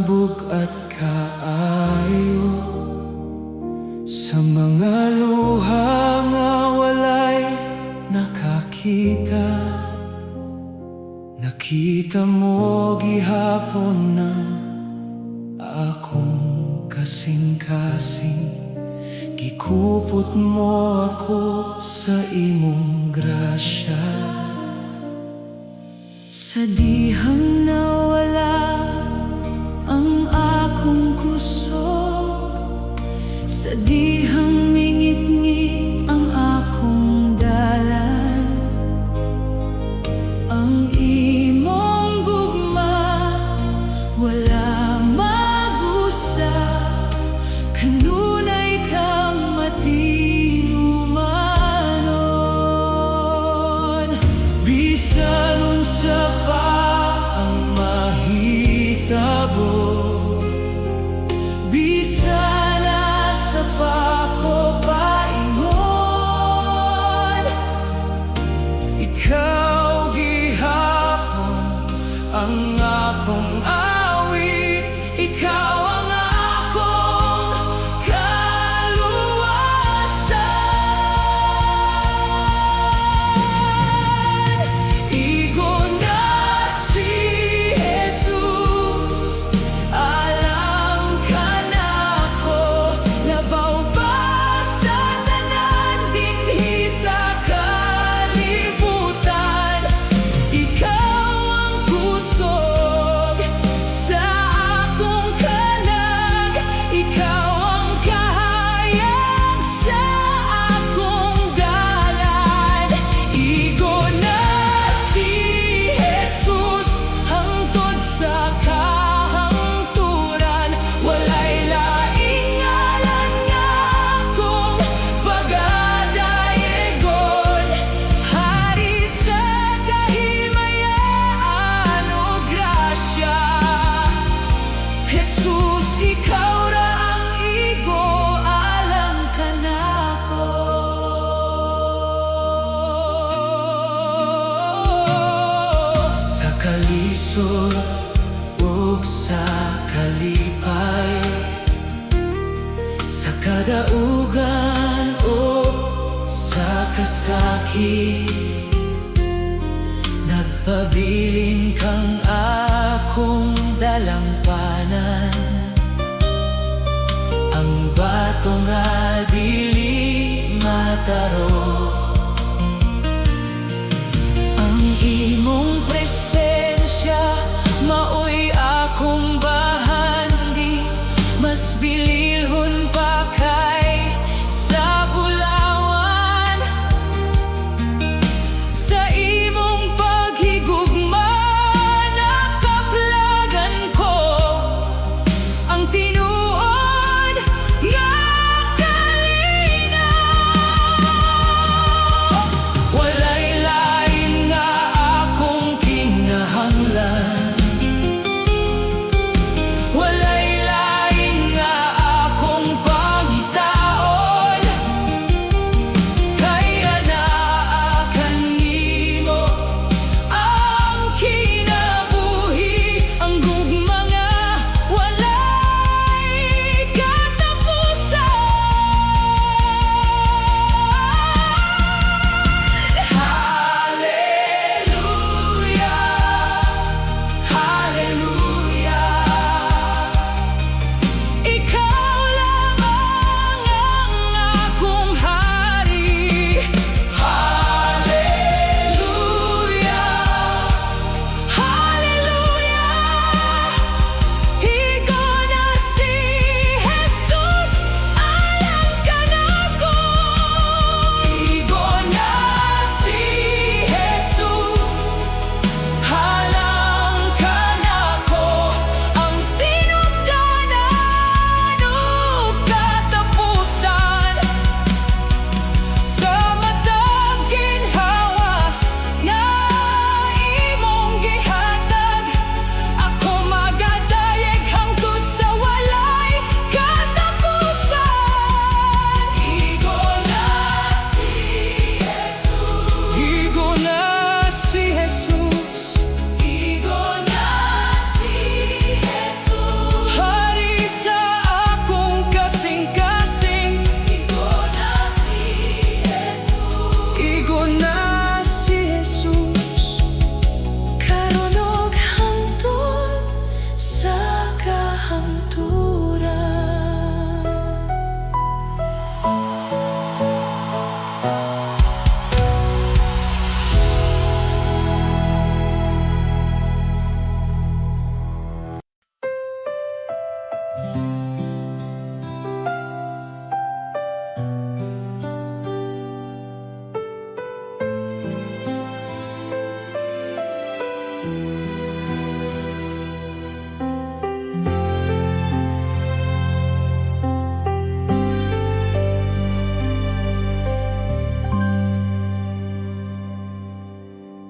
bugat kaayo sa mga luha nga walay nakakita. Nakita mo gihapon ng akong kasing-kasing. Gikupot mo ako sa imong grasya. Sa dihang nawala ang akong kusog, sa dihang mingit-ngit ang akong dalan, ang imong gugma wala magusa. Kanunay kang matinumanon. Bisan unsa pa ang mahitabo, bisan nasa pa ko paingon, ikaw gihapon ang akong awit. Ikaw ang akong kaluwasan. Igo na si Jesus, alam ka na ko. Labaw ba sa tanan dinhi sa kalibutan? Ikaw ang kusog sa akong kalag, ikaw ang kahayag sa akong dalan. Igo na si Jesus hangtod sa kahangturan. Walay laing ngalan nga akong pagadayegon. Hari sa kahimayaan o grasya, Jesus, ikaw ra ang igo, alam ka na ko. Sa kalisod ug sa kalipay, sa kadaugan o sa kasakit, nagpabilin kang akong dalampanan. Ang bato nga dili mataro, ang imong presensya maoy akong bahandi. Mas bililhon pa kay sa bulawan. Sa imong paghigugma nakaplagan ko,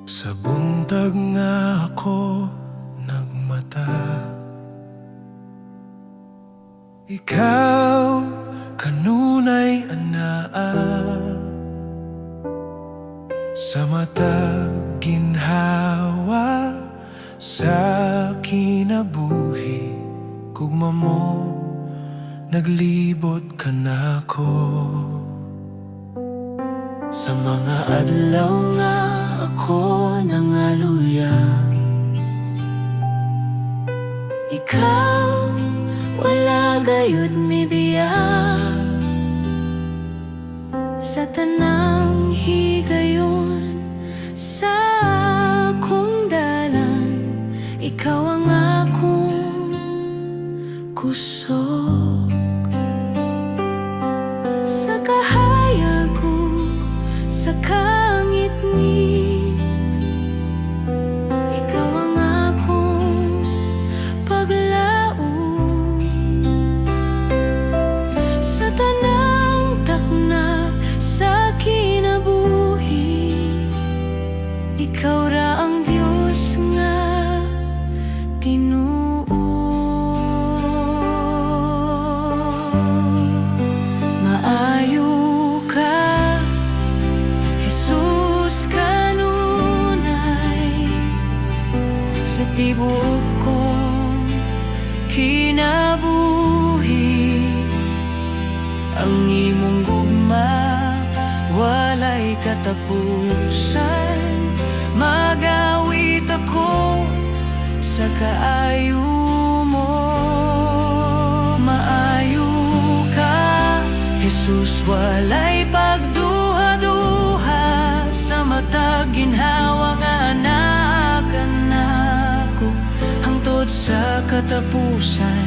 Sa buntag nga ako nagmata, ikaw kanunay anaa. Sa matag ginhawa sa kinabuhi, kugma mo naglibot ka nako. Sa mga adlaw nga ako nangaluya, Ikaw wala gayud mibiya. Sa tanang higayon sa akong dalan, ikaw ang akong kusog. Sa kahayag ko, sa kangit-ngit, ikaw ang akong paglaom. Sa tanang takna sa kinabuhi, ikaw ra ang Diyos nga tinuo. Maayo ka, Jesus kanunay, sa tibuok kong kinabuhi. Ang imong gugma walay katapusan, magawit ako sa kaayo mo. Maayo ka, Jesus, walay pagduha-duha. Sa matag ginhawa nga anakan nako, hangtod sa katapusan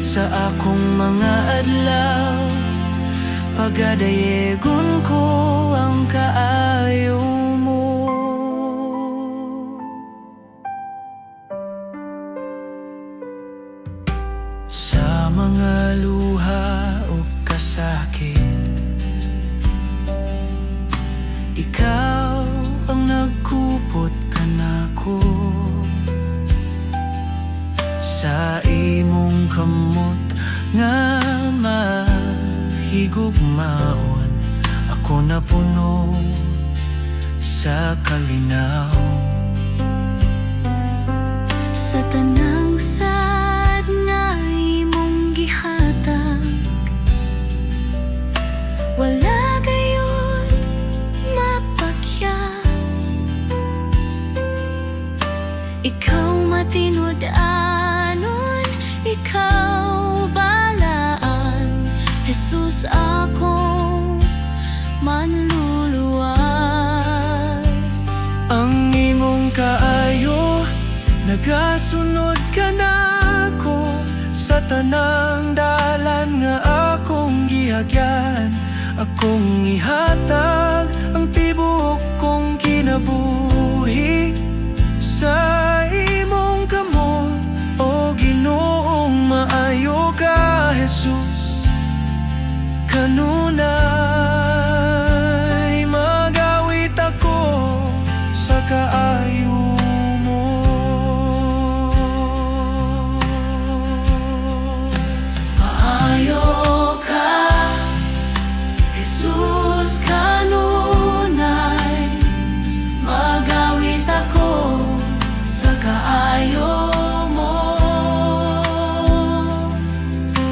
sa akong mga adlaw. Pagadayegon ko ang kaayo mo. sa mga luha o kasakit, Ikaw ang nagkupot ka nako. sa imong kamot nga mahigugmaon, ako napuno sa kalinaw. Sa tanang sad nga imong gihatag, wala gayon mapakyas. Ikaw matinud-anon, ikaw balaan, Jesus akong manluluwas. Ang imong kaayo nagasunod ka nako, sa tanang dalan nga akong gihagyan. Akong ihatag ang tibuok kong kinabuhi sa imong kamot, o Ginoong maayo ka, Jesus kanunay, magawit ako sa kaayo mo. Maayo ka, Jesus kanunay, magawit ako sa kaayo mo.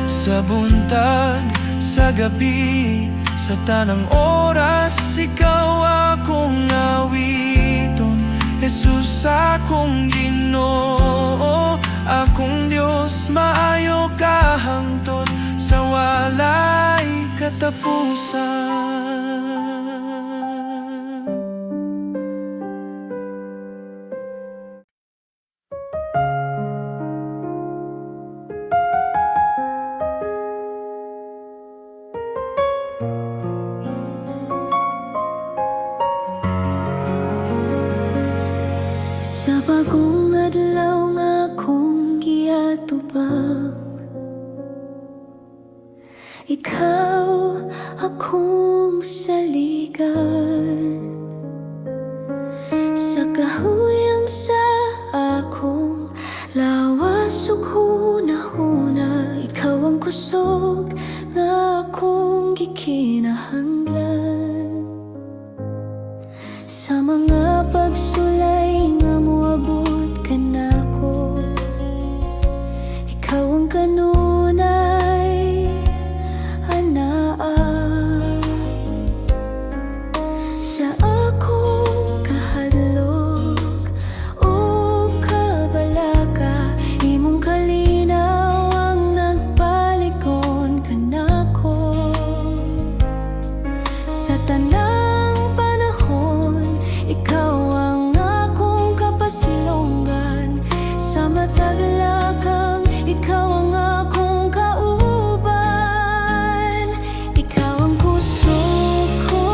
Sa buntag, sa gabi, sa tanang oras, ikaw akong awiton. Jesus akong Ginoo, akong Diyos, maayo ka hangtod sa walay katapusan. Sa bagong adlaw nga akong giatubang, ikaw akong saligan. Sa kahuyang sa akong lawas ug hunahuna, ikaw ang kusog nga akong gikinahanglan. Sa mga pagsulay nga moabot ka nako, ikaw ang kanunay anaa. Sa akong kahadlok o kabalaka, imong kalinaw ang nagpalikon ka nako. Sa tanang panahon, ikaw ang akong kapasilongan. Sa matag lakang, ikaw ang akong kauban. Ikaw ang kusog ko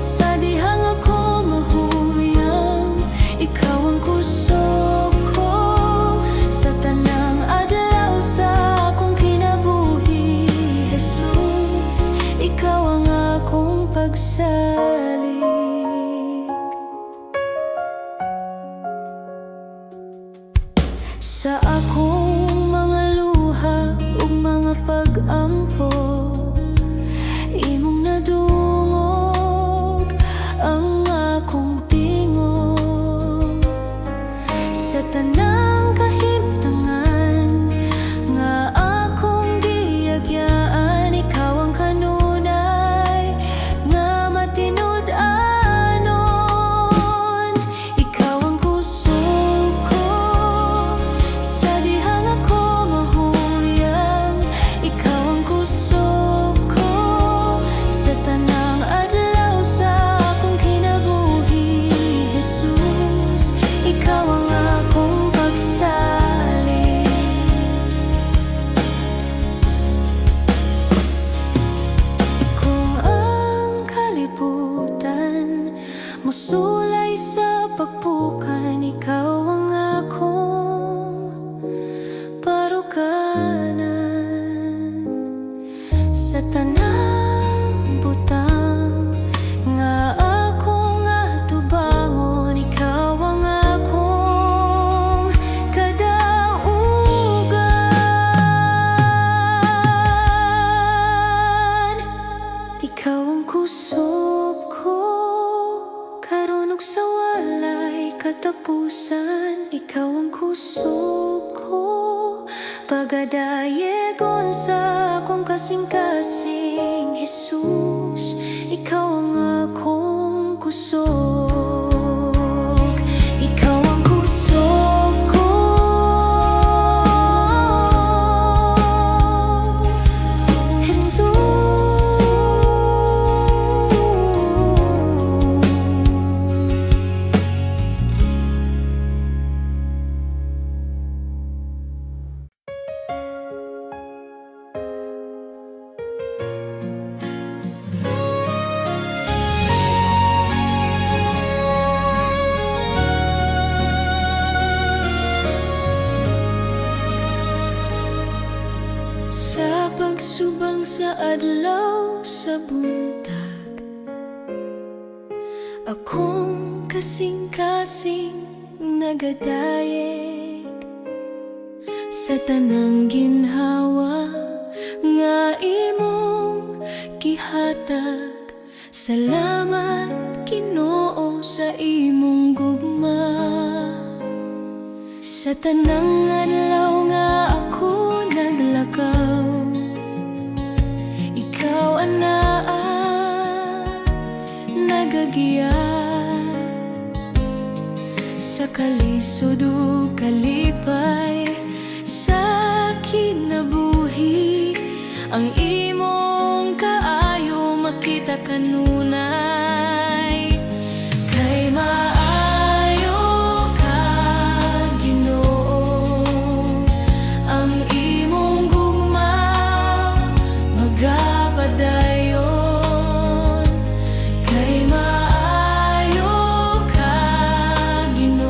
sa dihang ako mahuyang. Ikaw ang kusog ko sa tanang adlaw sa akong kinabuhi. Jesus, ikaw ang akong pagsalig. Sa akong mga luha ug mga pag-ampo, imong nadungog ang akong tingog. Sa tanang kahimtangan nga akong giagyaan, ikaw ang kanunay nga matinud-anon. Ikaw ang kusog ko sa dihang ako mahuyang. Ikaw ang kusog ko sa tanang adlaw sa akong kinabuhi. Jesus, ikaw ang akong pagsalig. Kung ang kalibutan musulay sa pagpukan, ikaw ang akong paruganan. Sa tanang butang nga akong atubangon, ikaw ang akong kadaugan. Ikaw ang kusog ko karon ug sa walay katapusan. Ikaw ang kusog ko pagadayegon sa akong kasing-kasing. Jesus, ikaw ang akong kusog. Ikaw ang kusog ko. Sa pagsubang sa adlaw sa buntag, akong kasing-kasing nagadayeg. Sa tanang ginhawa nga imong gihatag, salamat Ginoo sa imong gugma. Sa tanang adlaw nga ako naglakaw, ikaw anaa nagagiya. Sa kalisod ug kalipay sa kinabuhi, ang imong kaayo makita kanunay. Kay maayo ka Ginoo, ang imong gugma magapadayon. Kay maayo ka Ginoo,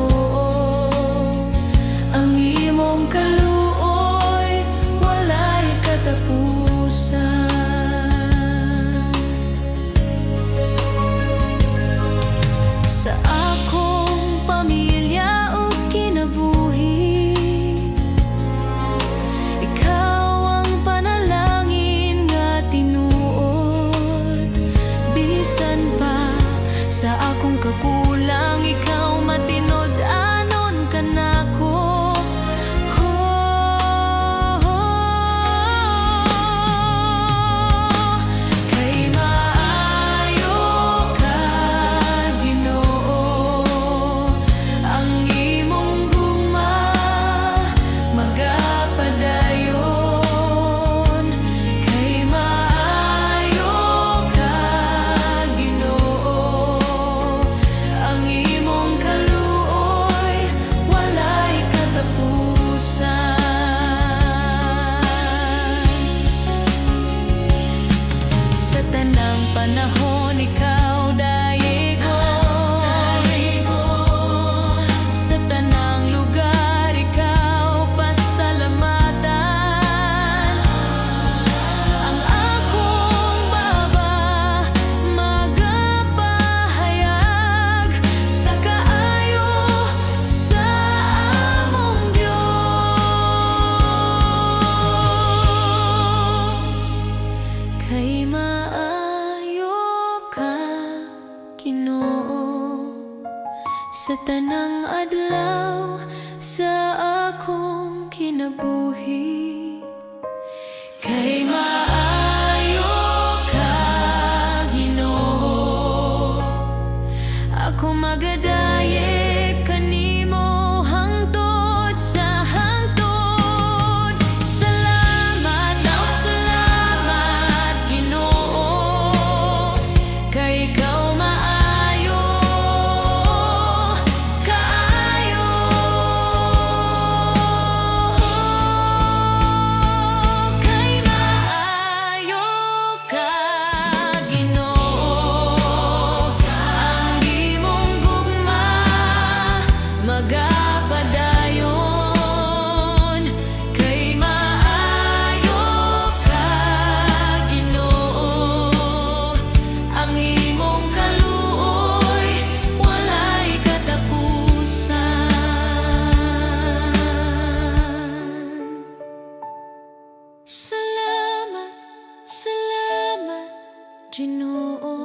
tanang adlaw sa akong kinabuhi. Kay maayo ka, Ginoo, ako magadaye kanimo hangtod sa hangtod. Salamat, salamat, Ginoo, kay ikaw maayo kaayo. Kay maayo ka, Ginoo, ang imong gugma magapadayon. Kay maayo ka, Ginoo, ang imong kaluoy walay katapusan. Salamat, salamat, Ginoo,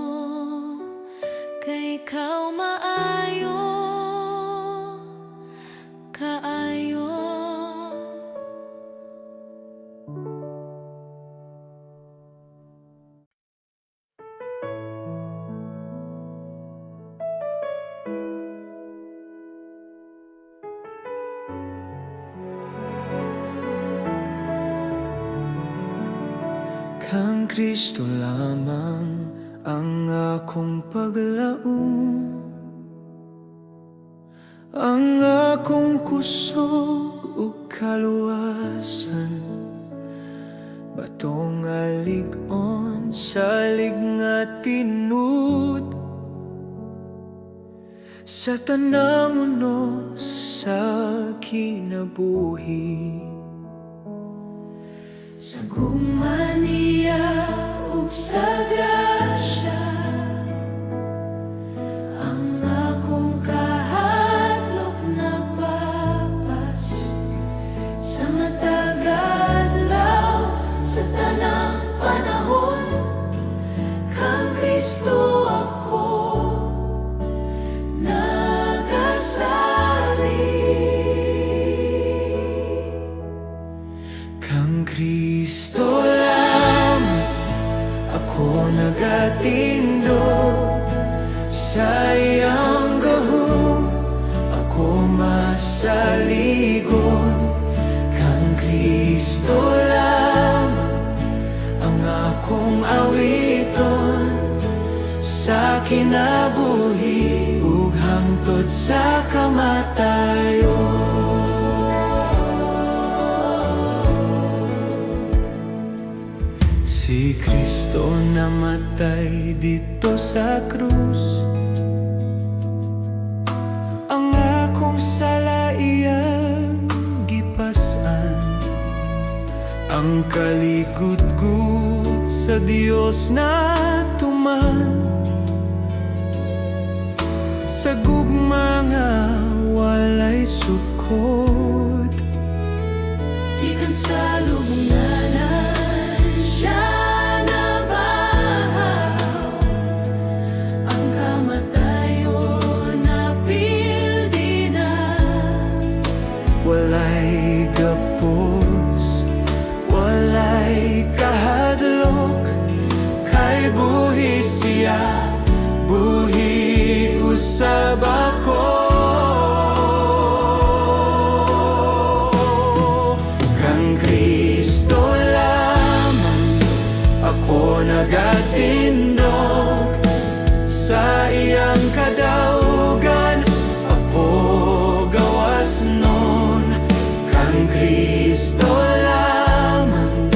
kay ikaw maayo kaayo. Kang Kristo lamang ang akong paglaom, ang akong kusog ug kaluwasan, batong alig-on salig nga tinud, sa tanang unos sa kinabuhi. Sa gugma niya ug sa grasya, ang akong kahadlok na papas. Sa matag adlaw, sa tanang panahon, kang Kristo ako nagasali. Kang Kristo lamang ako nagatindog, sa iyang gahom ako masaligon. Kang Kristo lamang ang akong awiton, sa kinabuhi ug hangtod sa kamatayon. Si Kristo namatay dito sa krus, ang akong sala iyang gipasan, ang kaligud-gud sa Dios na tuman, sa gugma nga walay sukod. Gikan sa lubunganan siya nabahaw, ang kamatayon napildi na. Walay gapos, walay kahadlok, kay buhi siya, buhi usab ako. Kang Kristo lamang ako nagatindog, sa iyang kadaugan ako gawas nun. Kang Kristo lamang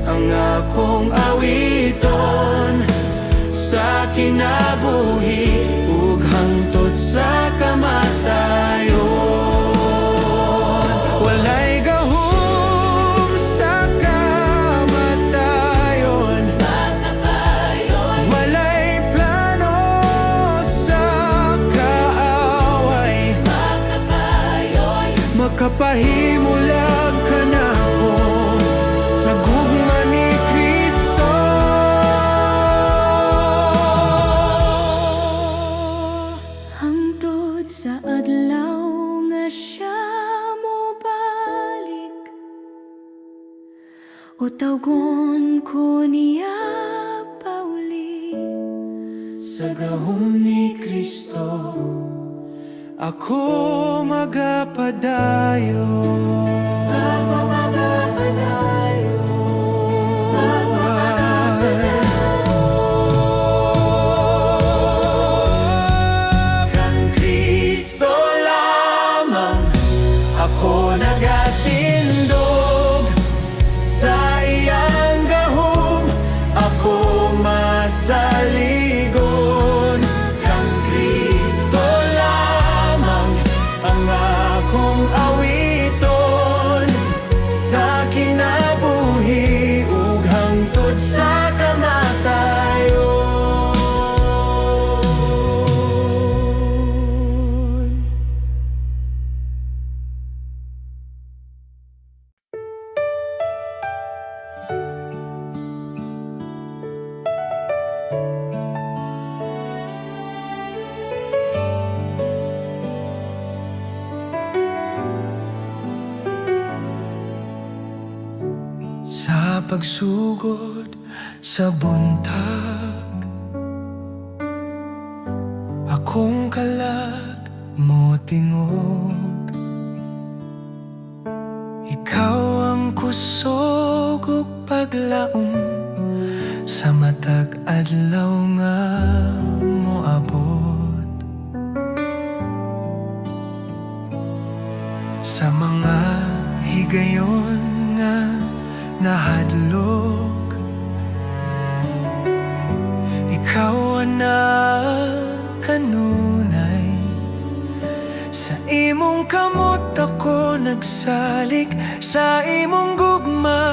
ang akong awiton, sa kinabuhi ug hangtod sa kamatayon. Walay gahom sa kamatayon, walay plano sa kaaway, makapahimulag ka na ako sa gugma ni Kristo. Hangtod sa adlaw na siya mo balik, o tawgon ko niya pauli. Sa gahom ni Kristo ako magapadayo. Kang Kristo lamang ako nagatindog, sa iyang gahom ako masaligon. Kang Kristo lamang ang akong awiton, sa kinabuhi ug hangtod sa kamatayon. Sa pagsugod sa buntag, akong kalag mo tingog. Ikaw ang kusog ug paglaom, sa matag adlaw nga moabot. Sa mga higayon nga nahadlok, ikaw na kanunay. Sa imong kamot ako nagsalik, sa imong gugma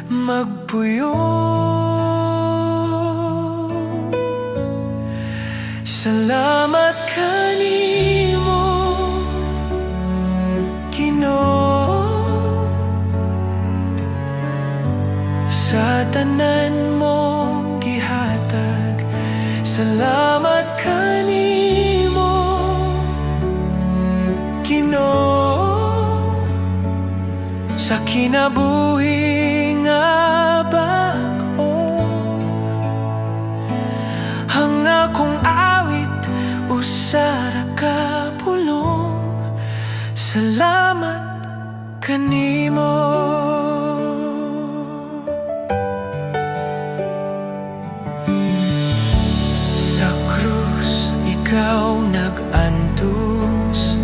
magpuyo. Salamat kanimo, Ginoo, sa tanan mong gihatag. Salamat kanimo, Ginoo, sa kinabuhi nga bag-o. Ang akong awit usara ka pulong. Salamat kanimo. Sa krus ikaw nag-antos,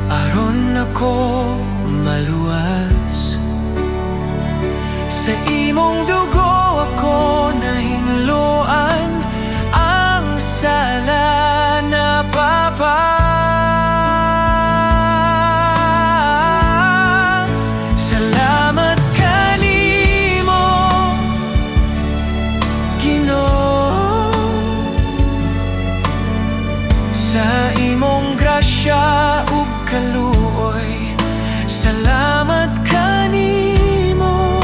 aron ako maluwas. Sa imong dugo ako nahinluan, ang sala na papas. Salamat kanimo, Ginoo, sa imong grasya ug kaluoy. Salamat kanimo,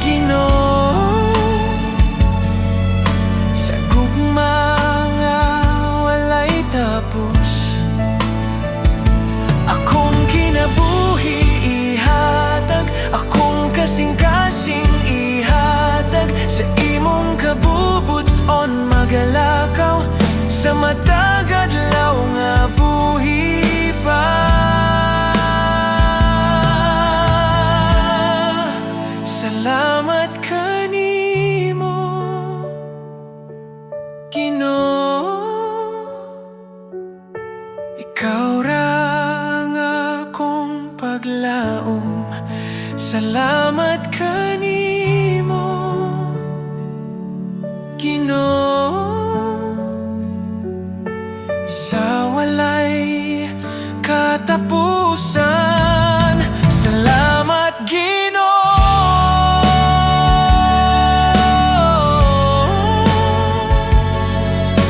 Ginoo, sa gugma nga walay tapos. Akong kinabuhi ihatag, akong kasing-kasing ihatag. Sa imong kabubuton magalakaw, sa matag adlaw nga buhi pa. Salamat kanimo, Ginoo, ikaw ra ang akong paglaom. Salamat kanimo, Ginoo, sa walay katapusan. Salamat Ginoo,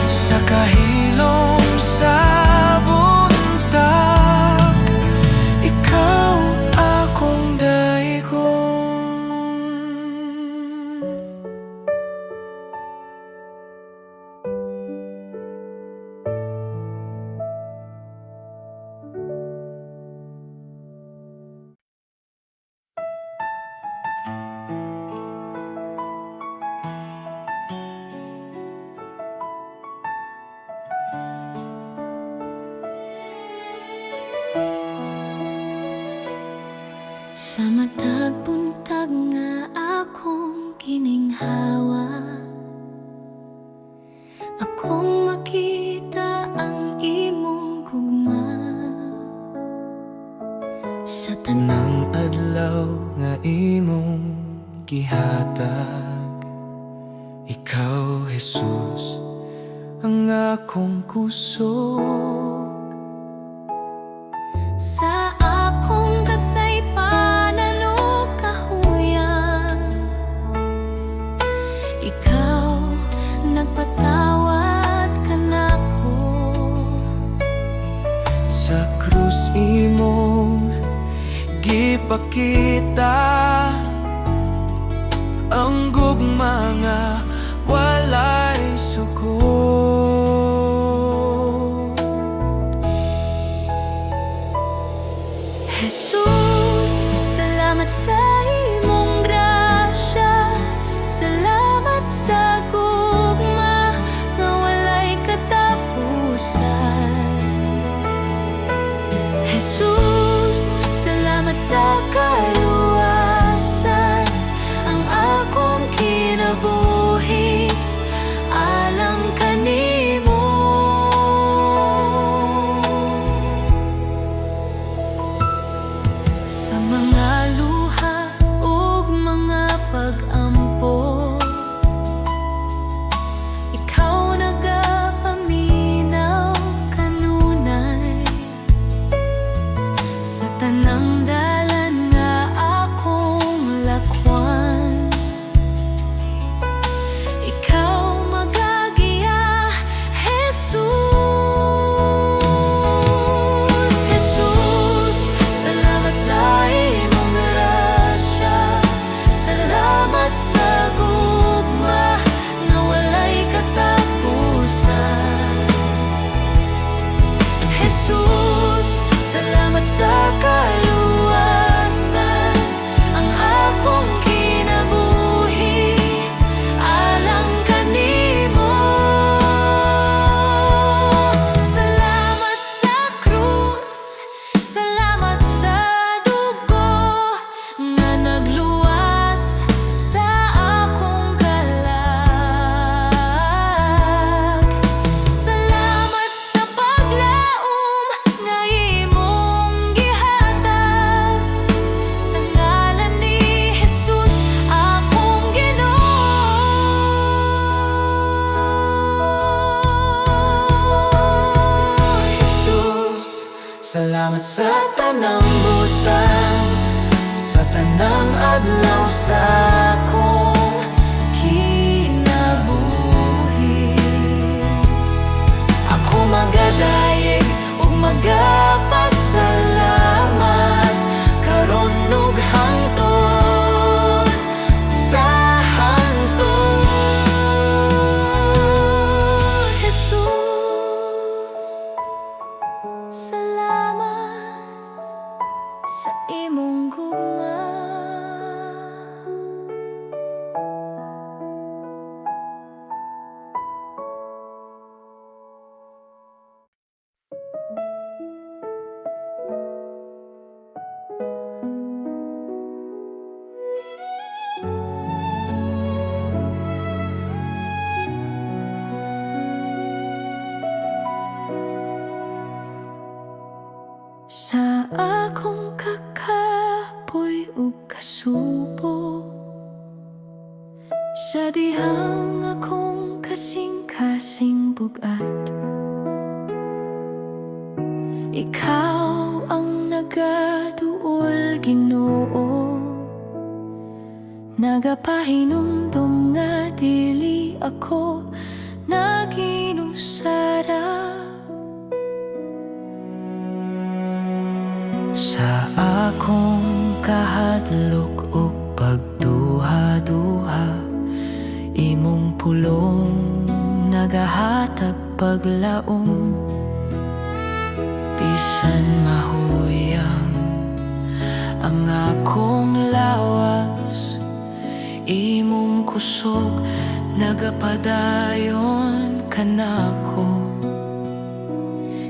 sa kahilom sa buntag. Ikaw akong daigon. Sa matag buntag nga akong kininghawa, akong makita ang imong gugma. Sa Nang adlaw nga imong gihatag, ikaw, Jesus, ang akong kusog. Sa akong kasaypanan o kahuyang, ikaw nagpatawad ka nako. Sa krus imong gipakita ang gugma nga walay suko. Jesus, salamat sa imong grasya, salamat sa gugma nga walay katapusan. Jesus, salamat sa kaluwasan, ang akong kinabuhi alang kanimo. Sa mga luha ug mga pag-ampo, ikaw nagapaminaw kanunay. Sa tanang dalan nga akong lakwan, ikaw magagiya, Jesus. Jesus, salamat sa imong grasya, salamat sa gugma nga walay katapusan. Jesus, salamat sa kaluwasan, ang akong kinabuhi alang kanimo. Salamat sa krus, salamat sa dugo nga nagluwas sa akong kalag. Salamat sa paglaom nga imong gihatag, sa ngalan ni Jesus akong Ginoo. Jesus, salamat sa tanang butang, sa tanang adlaw sa akong kinabuhi. Ako magadayeg ug magapasalamat karon ug hangtod sa hangtod. Jesus, salamat sa imong gugma. Sa akong kakapoy ug kasubo, sa dihang akong kasing-kasing bugat, ikaw ang nagaduol, Ginoo. Nagapahinumdum nga dili ako naginusara. Sa akong kahadlok ug pagduha-duha, imong pulong nagahatag paglaom. Bisan mahuyang ang akong lawas, imong kusog nagapadayon kanako.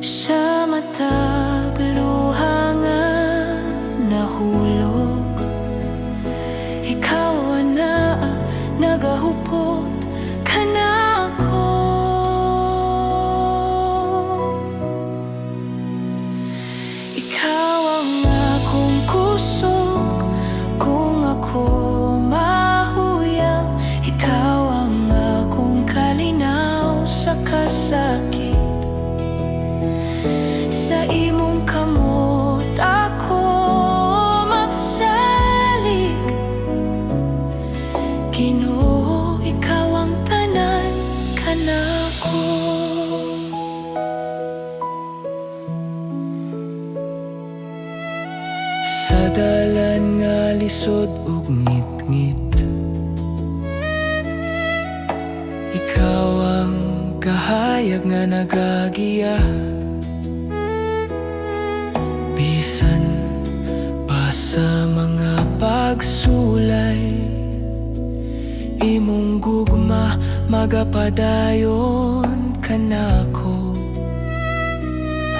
Sa matag luha nga nahulog, kasakit. Sa imong kamot ako magsalig. Ginoo, ikaw ang tanan kanako. Sa dalan nga lisod ug ngit-ngit, ikaw ang kahayag nga nagagiya. Bisan pa sa mga pagsulay, imong gugma magapadayon kanako.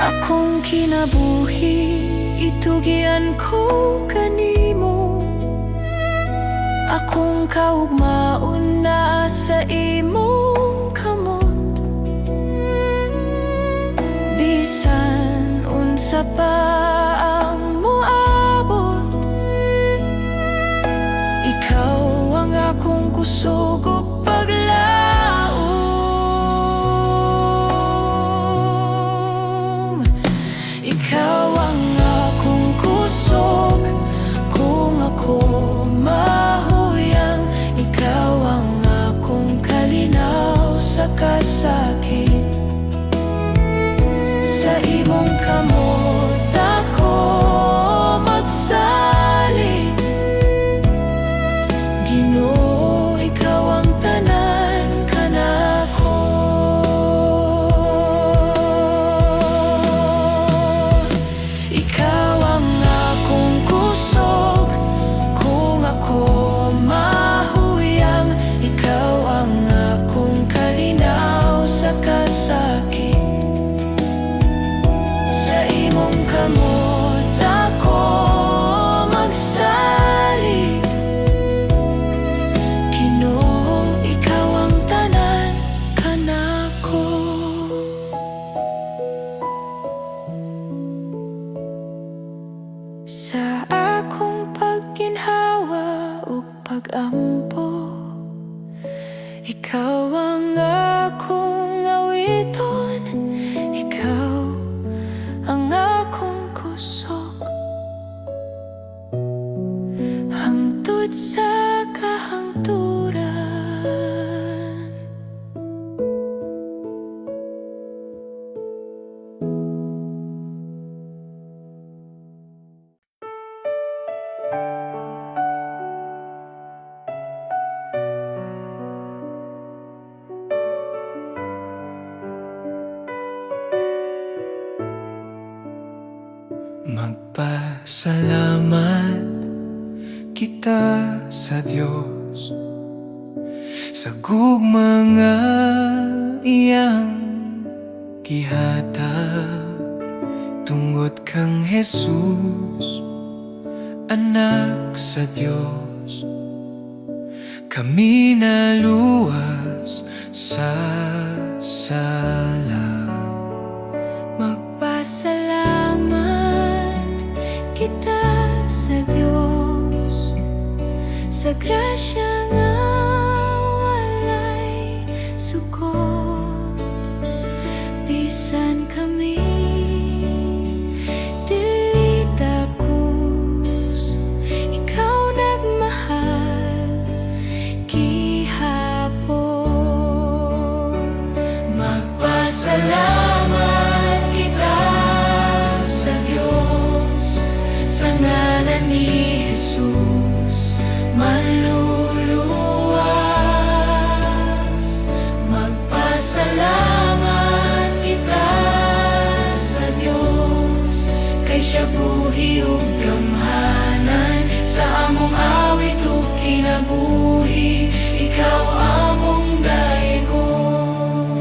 Akong kinabuhi itugian ko kanimo. Akong kaugmaon na sa imong kamot. Bisan unsa pa ang moabot, ikaw ang akong kusog ug paglaom. Ikaw ang akong kusog kung ako mahuyang. Ikaw ang akong kalinaw sa kasakit. Sa imong kamot ako magsalig. Ginoo, ikaw ang tanan kanako. Ikaw ang akong kusog kung ako mahuyang. Ikaw ang akong kalinaw sa kasakit. Sa imong kamot ako magsalig. Ginoo, ikaw ang tanan kanako. Sa akong pagginhawa ug pag-ampo, ikaw ang akong awiton. Ikaw ang akong kusog hangtod sa kahangturan. Magpasalamat kita sa Diyos sa gugma nga iyang gihatag. Tungod kang Jesus, anak sa Diyos, kami naluwas sa sala. Magpasalamat kita sa Diyos sa grasya nga walay sukot. Bisan kami dili takus, ikaw nagmahal gihapon. Magpasalamat kita sa Diyos sa ngalan ni Jesus manluluwas. Magpasalamat kita sa Diyos kay siya buhi ug gamhanan. Sa among awit ug kinabuhi, ikaw among daigon.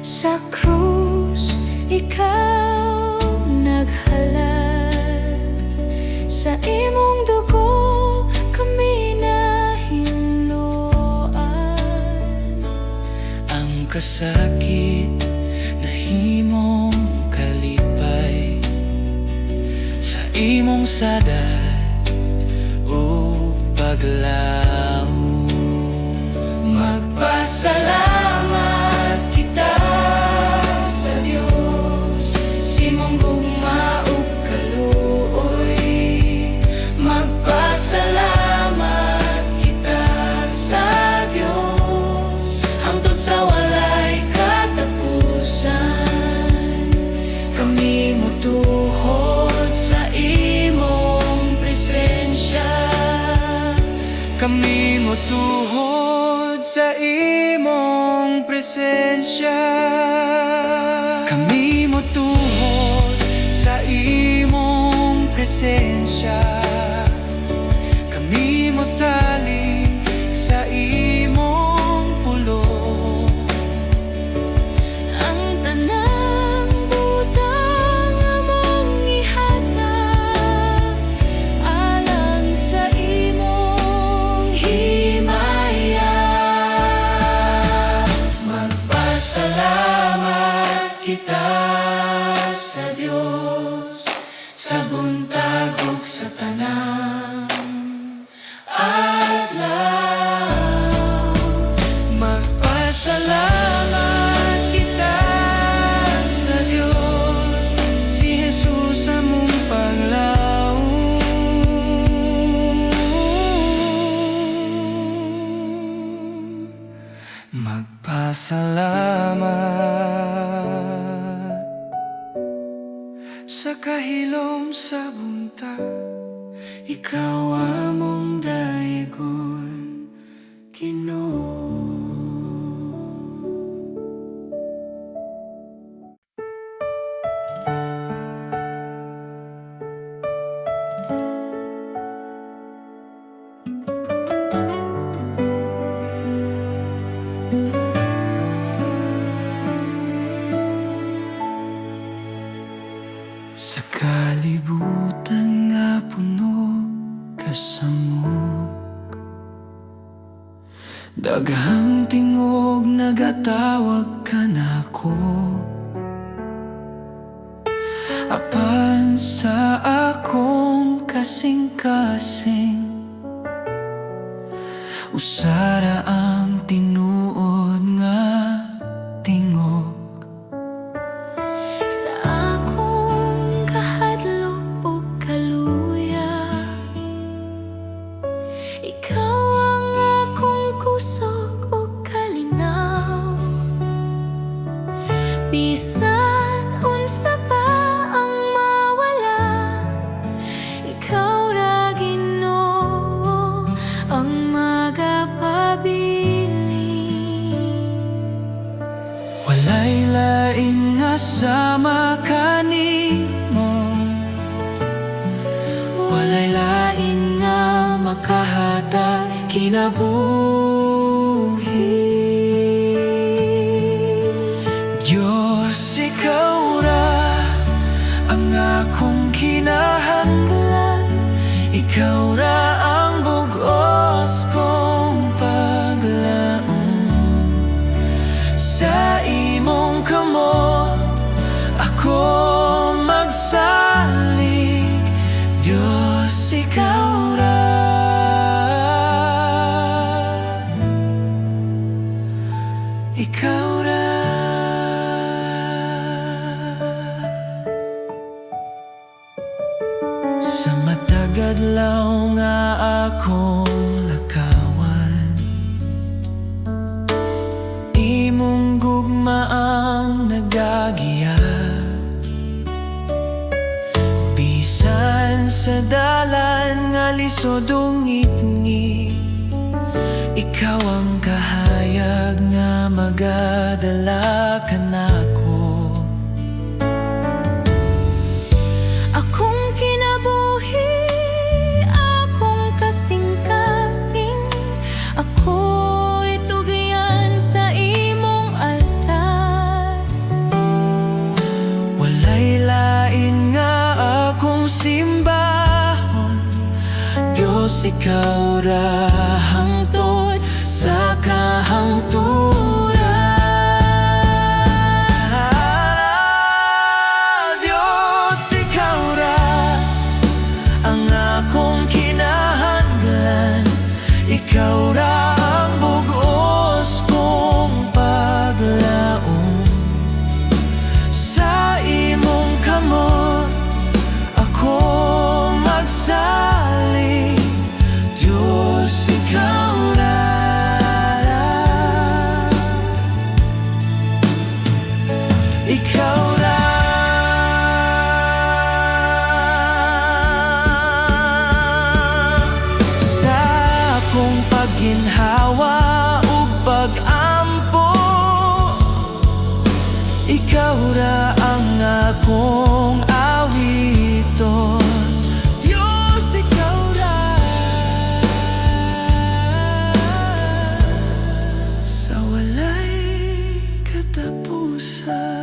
Sa krus ikaw naghalad, sa imong dugo kami nahinluan. Ang kasakit nahimong kalipay, sa imong sadat o paglaom. Magpasalamat motuhod sa imong presensya. Kami motuhod sa imong presensya. Kami mosalig sa imong pulong. Ang tanang butang among ihatag alang sa imong himaya. Magpasalamat kita sa Dios sa buntag ug sa tanang adlaw. Magpasalamat kita sa Diyos, si Jesus among panglaw. Magpasalamat sa kahilom sa buntag, ikaw among daegon, Ginoo. Sa kalibutan nga puno kasamok, daghang tingog nagatawag ka nako. Apan sa akong kasing-kasing, usara ang tinuod nga tingog. Sa akong kahadlok ug kaluya, ikaw ang akong kusog ug kalinaw. Bisan unsa pa ang mawala, ikaw ra Ginoo ang magapabiling. Walay lain nga sama kanimo, walay lain nga makahatag kinabuhi. Diyos, ikaw ra ang akong kinahanglan, ikaw ra ang bugos kong paglaom. Sa imong kamot ako magsalig, Diyos, ikaw ra. Ikaw ra. Sa matagad law nga akong lakawan, imong gugma ang nagagiya. Bisan sa dalan nga lisod ungit-ngit, ikaw ang kahayag nga magadala ka nako. Akong kinabuhi, akong kasing-kasing, ako'y tugyan sa imong altar. Walay lain nga akong simbahon, Diyos, ikaw ra hangtod sa kahangturan. Diyos, ikaw ra ang akong kinahanglan, ikaw ra ang bugos kong paglaom. Sa imong kamot ako magsalig, Diyos, ikaw ra. Ikaw ra. Sa akong paghinha ikaw ra ang akong awiton. Diyos, ikaw ra sa walay katapusan.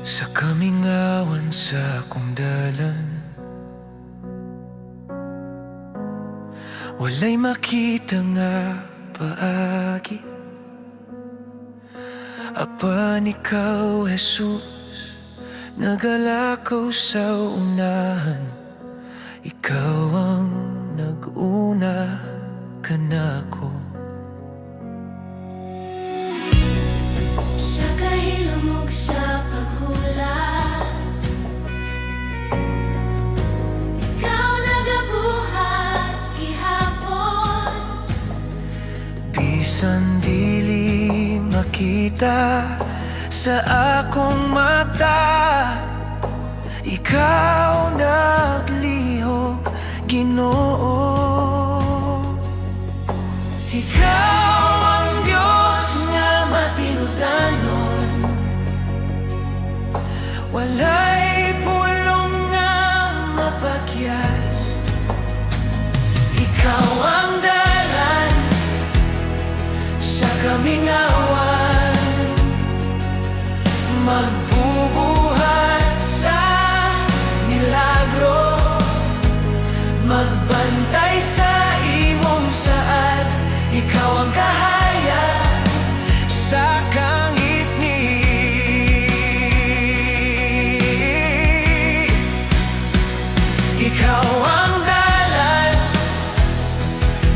Sa kamingawan sa akong dalan, walay makita nga paagi. Apan ikaw, Jesus, nagalakaw sa unahan. Ikaw ang nag-una kanako. Sa kahilomog sa paghula, ikaw nagabuhat gihapon. Bisan dili makita sa akong mata, ikaw naglihok, Ginoo. Ikaw ang Diyos nga matinudanon, walay pulong nga mapakyas. Ikaw ang dalan sa kamingawan, magbubuhat sa milagro, magbantay sa imong saad. Ikaw ang kahaya sa kangit-ngit. Ikaw ang dalan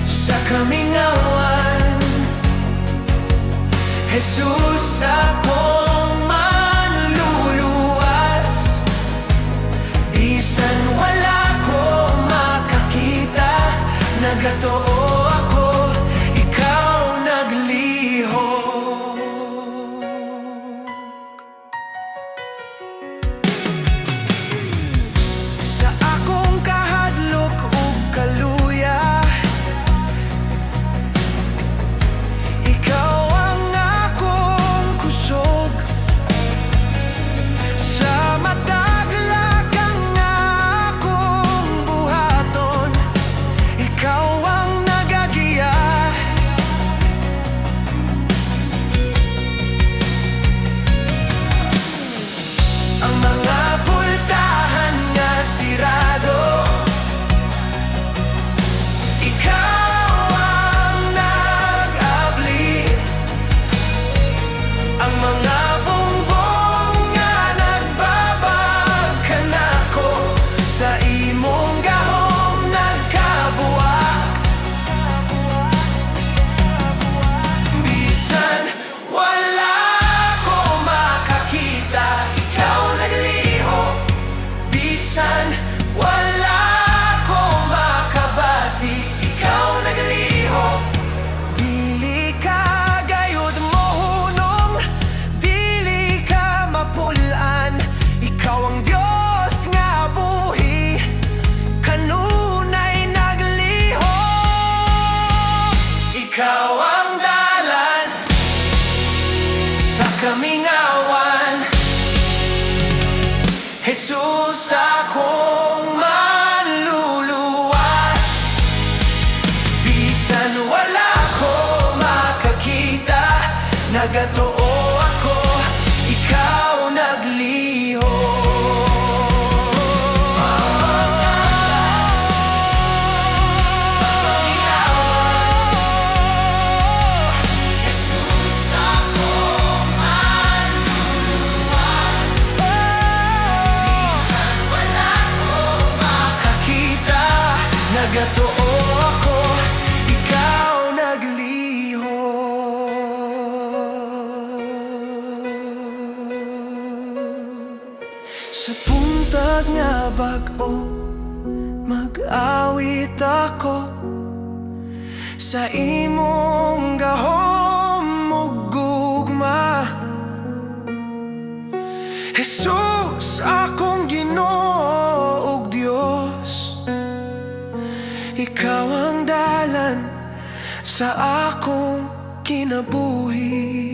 sa kamingawan, Jesus, akong manluluwas. Bisan wala ko makakita, nagatoo ako, ikaw naglihok. Sa akong kahadlok ug kaluya, ikaw ang akong kusog. Sa matag lagang akong buhaton, ikaw ang nagagiya. Ang mga pultahan nga sirado, ikaw ang nag-abli. Ang mga bongbong nga nagbabag kanako, sa imong gahom nagkabuak. Bisan wala ko makakita, ikaw naglihok. Bisan wala ko makabati, ikaw naglihok. Dili ka gayud mohunong, dili ka mapulan. Ikaw ang Diyos nga buhi, kanunay naglihok. Ikaw ang dalan sa kamingawan, Jesus, akong manluluwas. Bisan wala ko makakita, nagatoo ako, ikaw naglihok. Sa kamingawan, Jesus, akong manluluwas. Bisan wala ko makakita, nagatoo bag-o mag-awit ako sa imong gahom ug gugma. Jesus, akong Ginoo ug Dios, ikaw ang dalan sa akong kinabuhi.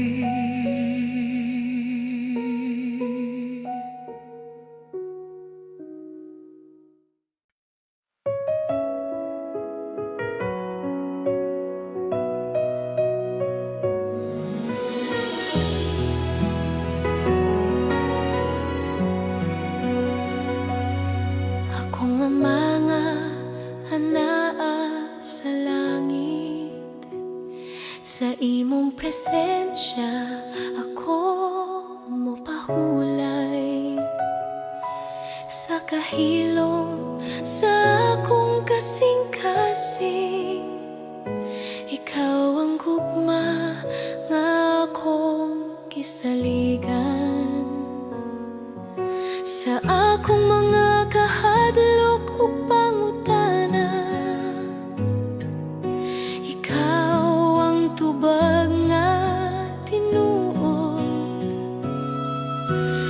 Ako nga mga anaa sa langit, sa imong presensya ako mopahulay. Sa kahilom sa akong kasing-kasing, ikaw ang gugma nga akong kisaligan. Sa akong mga kahadlok ug pangutana, ikaw ang tubag nga tinuod.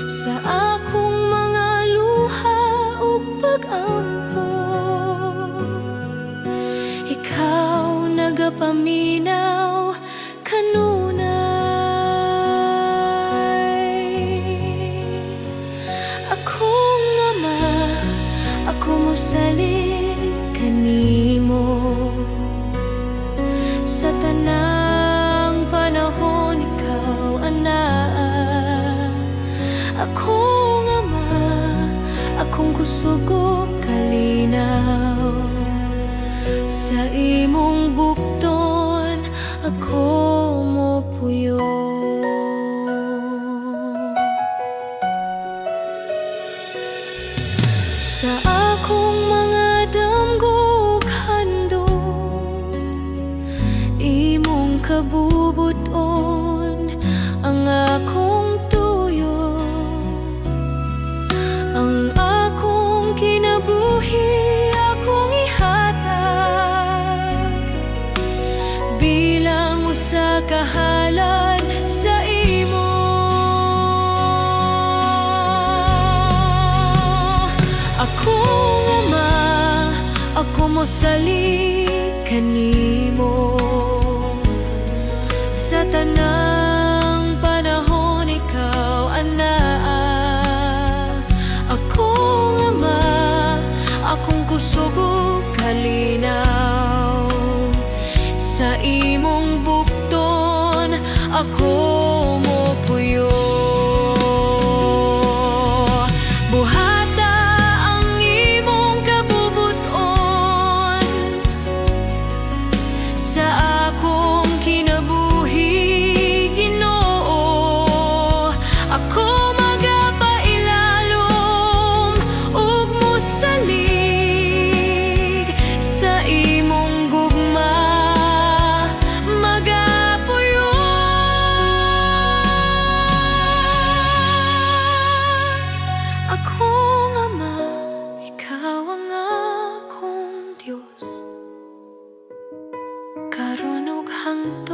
Sa akong mga luha ug pag-ampo, ikaw nagapaminaw kanunay. Akong ama, ako mosalig kanimo sa tanang panahon, ikaw anaa. Akong ama, akong kusog ug kalinaw, sa imong bukton ako mopuyo. Sa akong mga damgog handom, imong kabubuton ang akong tuyo. Ang akong kinabuhi akong ihatag bilang usa ka halad sa imo. Akong ama, ako mosalig kanimo sa tanang panahon, ikaw anaa. Akong ama, akong kusog ug kalinaw, sa imong bukton ako mopuyo. Buhata ang imong kabubuton sa akong kinabuhi, Ginoo. Ako magapailalom ug mosalig sa imong gugma, magapuyo. Akong ama, ikaw ang akong Dios, karon ug hangtod.